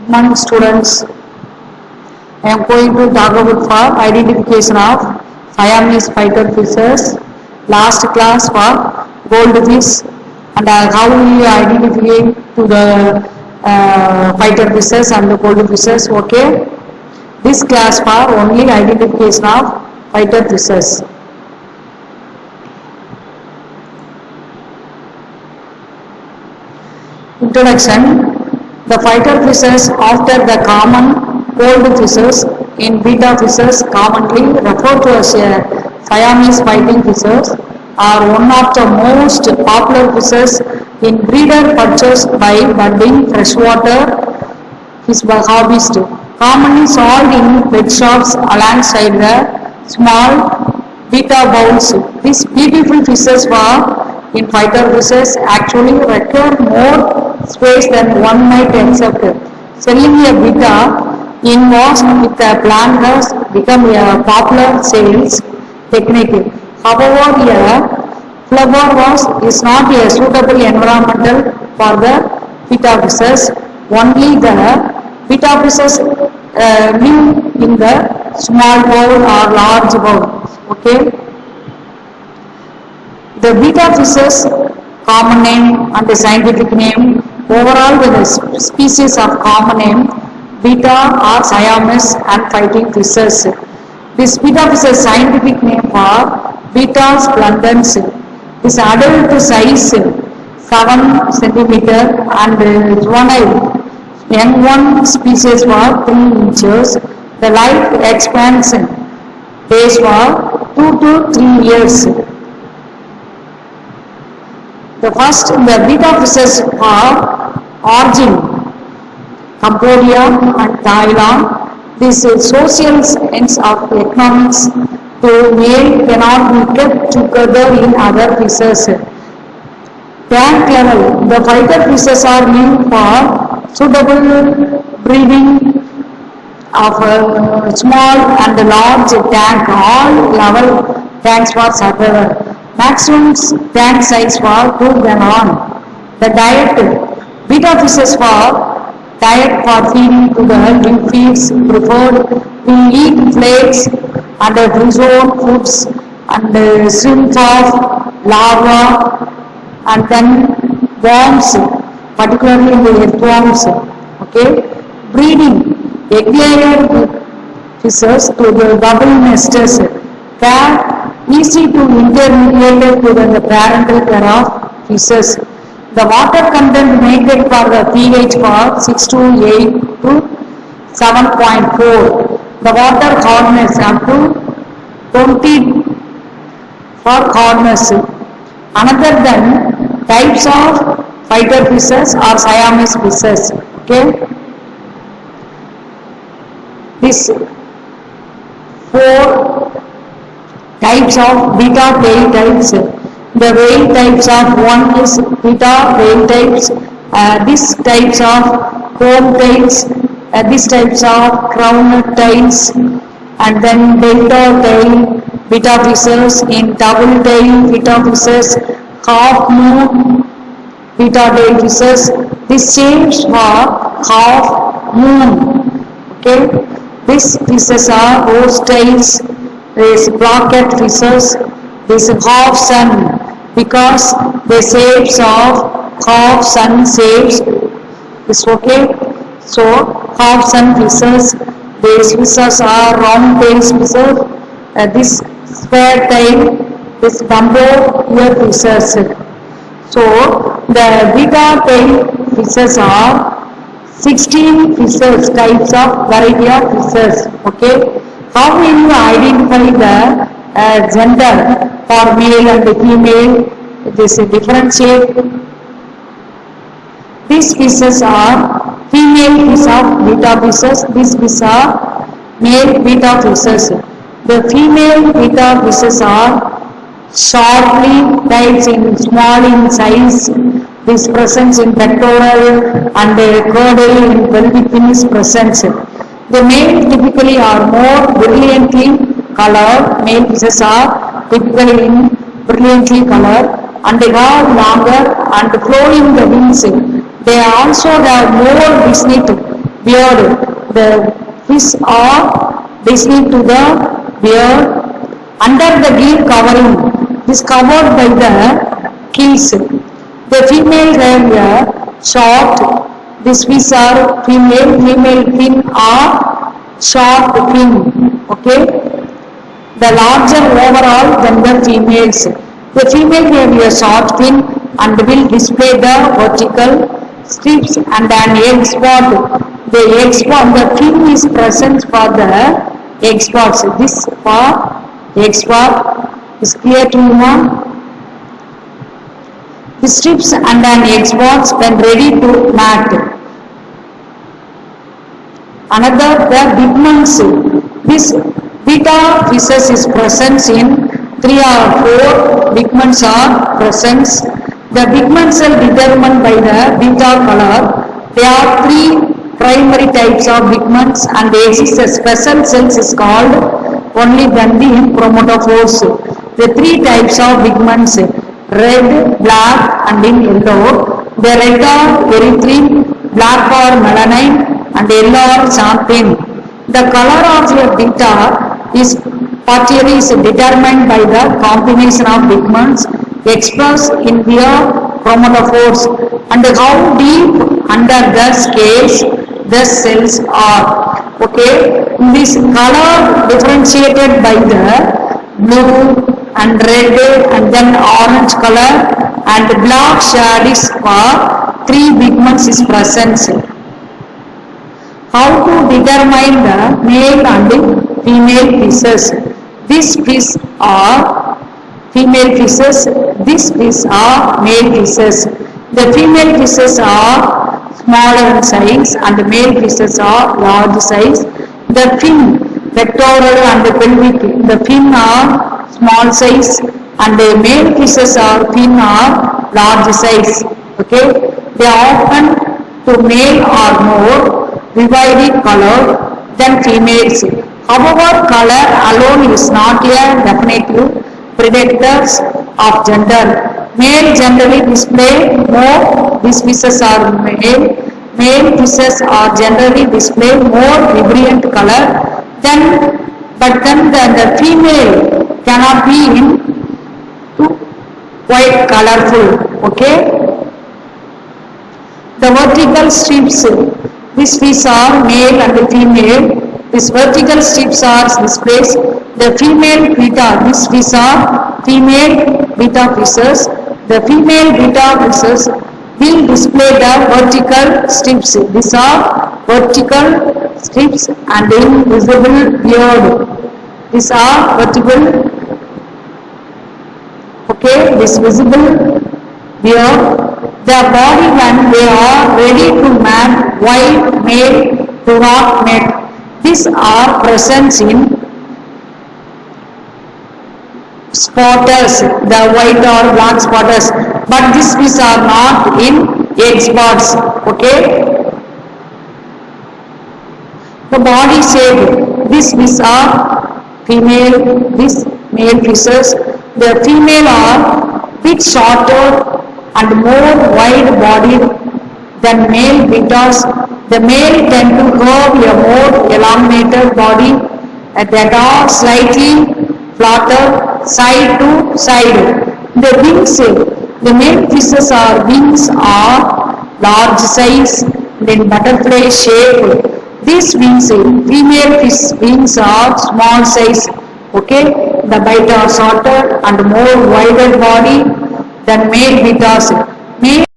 Morning students, I am going to talk about for identification of Siamese fighter fishes. Last class for goldfish and how we identify to the fighter fishes and the goldfishes. Okay, this class for only identification of fighter fishes. Introduction. The fighter fishes after the common cold fishes in betta fishes commonly referred to as Siamese fighting fishes are one of the most popular fishes in breeder purchased by budding freshwater fish hobbyists. Commonly sold in pet shops alongside the small betta bowls. These beautiful fishes were in fighter fishes actually require more space than one might accept. Selling a betta in wasp with a plant has become a popular sales technique. However, a flower wasp is not a suitable environmental for the betta fishes. Only the betta fishes live in the small bowl or large bowl. Okay. The betta fishes common name and the scientific name. Overall, the species of common name betta or Siamese and fighting fishes. This betta fishes scientific name for Betta splendens. This adult size 7 cm and juvenile young one species for 3 inches. The life expansion days for 2 to 3 years. The first, the betta fishes are origin Cambodia and Thailand. This social sense of economics to male cannot be kept together in other fishes. Tank level, the fighter fishes are meant for suitable breeding of small and large tank, all level tanks for survival. Maximum tank size for 2 gallon. The diet, betta fishes for diet for feeding to the lymph feeds preferred to eat flakes and frozen foods and shrimp of larvae and then worms, particularly in the earthworms. Okay, breeding egg-layer fishes to the bubble nesters. Care easy to intermediate to the parental care of fishes. The water content maintained for the pH for 6 to 8 to 7.4. The water hardness up to 20 for hardness. Another than types of fighter fishes or Siamese fishes. Okay. This 4 types of betta tail types. The whale types of one is betta whale types. These types of comb tails. These types of crowned tails. And then delta tail betta fishes, in double tail betta fishes, half moon betta tail fishes. This shapes for half moon. Okay. These fishes are rose tails. This blockhead fishes, this half sun, because the shapes of half sun shapes is okay. So half sun fishes, these fishes are round tail fishes, this square tail, this dumbo ear fishes. So the betta tail fishes are 16 fishes, types of variety of fishes. Okay. How will you identify the gender for male and female? It is a different shape. These fishes are female fish of betta fishes. These fishes are male betta fishes. The female betta fishes are shortly types in small in size. This presence in pectoral and caudal in pelvic fin is present. The male typically are more brilliantly colored. Male fishes are typically in brilliantly colored and they have longer and flowing the wings. They also have more biscuit beard. The fish are distinct to the beard under the gill covering. This covered by the gills. The female have a short. This fish are female. Female fin are short fin. Okay. The larger overall than the females. The female have a short fin and will display the vertical strips and an egg spot. The egg spot, the fin is present for the egg spots. This for egg spot is clear to you now. The strips and an egg spots when ready to mat. Another, the pigments. This beta fishes is present in 3 or 4 pigments are present. The pigments are determined by the beta color. There are 3 primary types of pigments and they exist as special cells is called only when the chromatophores. The 3 types of pigments, red, black and in yellow. The red are erythrin, black or melanin and yellow or xanthine. The color of your beta is partially is determined by the combination of pigments expressed in their chromatophores and how deep under the scales the cells are. Okay, this color differentiated by the blue and red and then orange color and black shades for 3 pigments is present. How to determine the male and female fishes? These fish are female fishes, these fish are male fishes. The female fishes are smaller in size and the male fishes are large size. The fin, pectoral and pelvic, the fin are small size and the male fishes are fin are large size. Okay, they are often to male or more vivid color than females. However, color alone is not a definitive predictor of gender. Male generally display more, these fishes are male. Male fishes are generally display more vibrant color than, but then the female cannot be in quite colorful. Okay. The vertical strips, these fish are male and female. These vertical strips are displays the female beta. These fish are female beta fishes. The female beta fishes will display the vertical strips. These are vertical strips and invisible beard. These are vertical. Okay, this visible beard. Their body when they are ready to mat, white male do not mate. These are present in spotters, the white or black spotters, but these fish are not in egg spots. Okay. The body shape, these fish are female, these male fishes. The female are bit shorter and more wide bodied than male betas. The male tend to have a more elongated body that are slightly flatter side to side. The wings, the male fishes are wings are large size then butterfly shape. These wings, female fish wings are small size. Okay, the beta are shorter and more wider body than male betas. Male